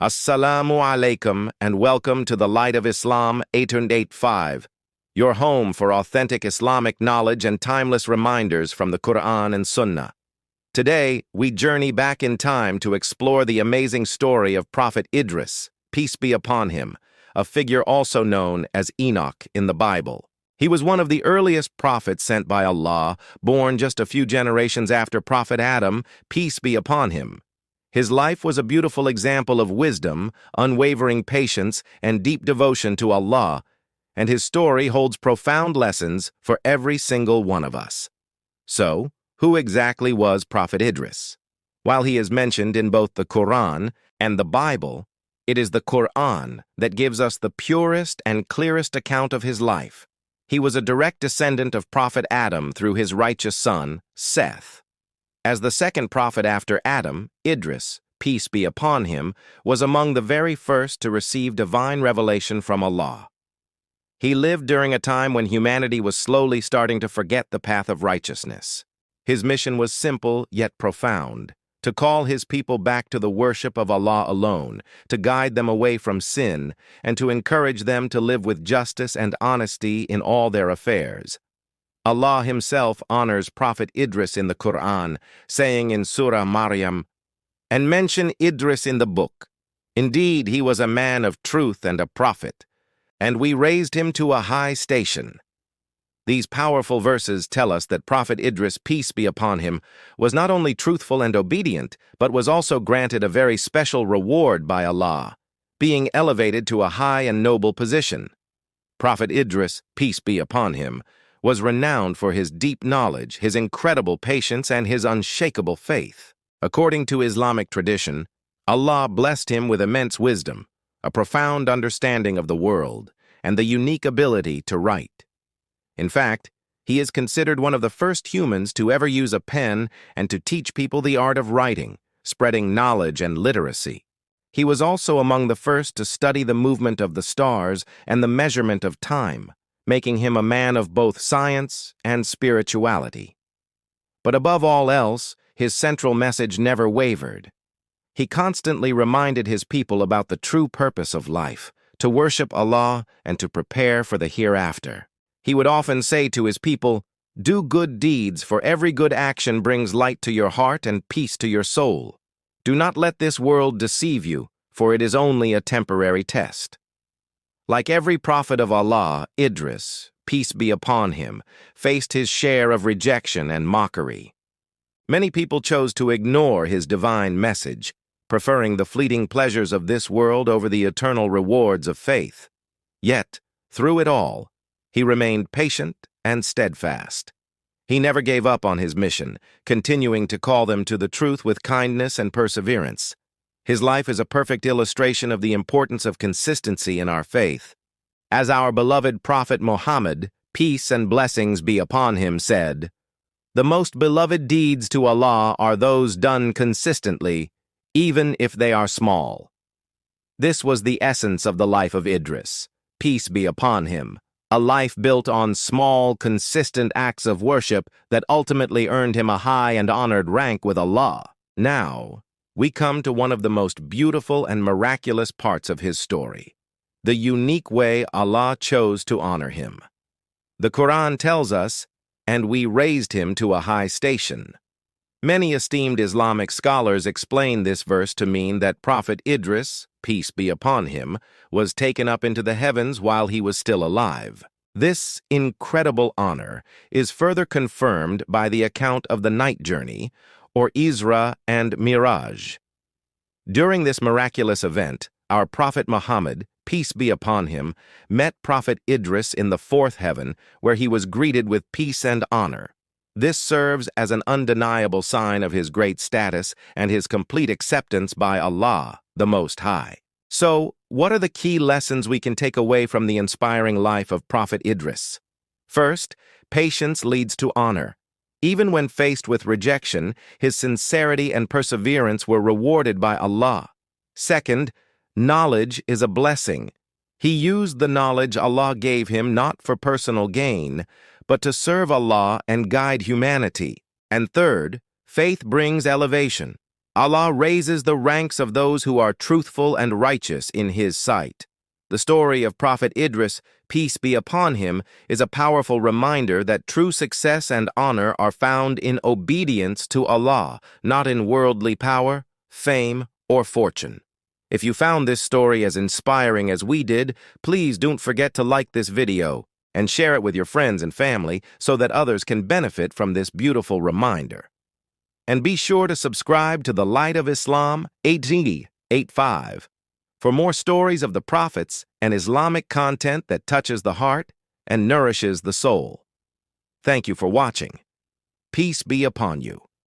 Assalamu alaikum and welcome to the Light of Islam885, your home for authentic Islamic knowledge and timeless reminders from the Qur'an and Sunnah. Today, we journey back in time to explore the amazing story of Prophet Idris, peace be upon him, a figure also known as Enoch in the Bible. He was one of the earliest prophets sent by Allah, born just a few generations after Prophet Adam, peace be upon him. His life was a beautiful example of wisdom, unwavering patience, and deep devotion to Allah, and his story holds profound lessons for every single one of us. So, who exactly was Prophet Idris? While he is mentioned in both the Qur'an and the Bible, it is the Qur'an that gives us the purest and clearest account of his life. He was a direct descendant of Prophet Adam through his righteous son, Seth. As the second prophet after Adam, Idris, peace be upon him, was among the very first to receive divine revelation from Allah. He lived during a time when humanity was slowly starting to forget the path of righteousness. His mission was simple yet profound, to call his people back to the worship of Allah alone, to guide them away from sin, and to encourage them to live with justice and honesty in all their affairs. Allah himself honors Prophet Idris in the Qur'an, saying in Surah Maryam, "And mention Idris in the book. Indeed, he was a man of truth and a prophet, and we raised him to a high station." These powerful verses tell us that Prophet Idris, peace be upon him, was not only truthful and obedient, but was also granted a very special reward by Allah, being elevated to a high and noble position. Prophet Idris, peace be upon him, was renowned for his deep knowledge, his incredible patience, and his unshakable faith. According to Islamic tradition, Allah blessed him with immense wisdom, a profound understanding of the world, and the unique ability to write. In fact, he is considered one of the first humans to ever use a pen and to teach people the art of writing, spreading knowledge and literacy. He was also among the first to study the movement of the stars and the measurement of time, making him a man of both science and spirituality. But above all else, his central message never wavered. He constantly reminded his people about the true purpose of life, to worship Allah and to prepare for the hereafter. He would often say to his people, "Do good deeds, for every good action brings light to your heart and peace to your soul. Do not let this world deceive you, for it is only a temporary test." Like every prophet of Allah, Idris, peace be upon him, faced his share of rejection and mockery. Many people chose to ignore his divine message, preferring the fleeting pleasures of this world over the eternal rewards of faith. Yet, through it all, he remained patient and steadfast. He never gave up on his mission, continuing to call them to the truth with kindness and perseverance. His life is a perfect illustration of the importance of consistency in our faith. As our beloved Prophet Muhammad, peace and blessings be upon him, said, "The most beloved deeds to Allah are those done consistently, even if they are small." This was the essence of the life of Idris, peace be upon him, a life built on small, consistent acts of worship that ultimately earned him a high and honored rank with Allah. Now, we come to one of the most beautiful and miraculous parts of his story, the unique way Allah chose to honor him. The Qur'an tells us, "And we raised him to a high station." Many esteemed Islamic scholars explain this verse to mean that Prophet Idris, peace be upon him, was taken up into the heavens while he was still alive. This incredible honor is further confirmed by the account of the night journey, or Isra and Miraj. During this miraculous event, our Prophet Muhammad, peace be upon him, met Prophet Idris in the fourth heaven, where he was greeted with peace and honor. This serves as an undeniable sign of his great status and his complete acceptance by Allah, the Most High. So, what are the key lessons we can take away from the inspiring life of Prophet Idris? First, patience leads to honor. Even when faced with rejection, his sincerity and perseverance were rewarded by Allah. Second, knowledge is a blessing. He used the knowledge Allah gave him not for personal gain, but to serve Allah and guide humanity. And third, faith brings elevation. Allah raises the ranks of those who are truthful and righteous in His sight. The story of Prophet Idris, peace be upon him, is a powerful reminder that true success and honor are found in obedience to Allah, not in worldly power, fame, or fortune. If you found this story as inspiring as we did, please don't forget to like this video and share it with your friends and family so that others can benefit from this beautiful reminder. And be sure to subscribe to the Light of Islam 885 for more stories of the prophets and Islamic content that touches the heart and nourishes the soul. Thank you for watching. Peace be upon you.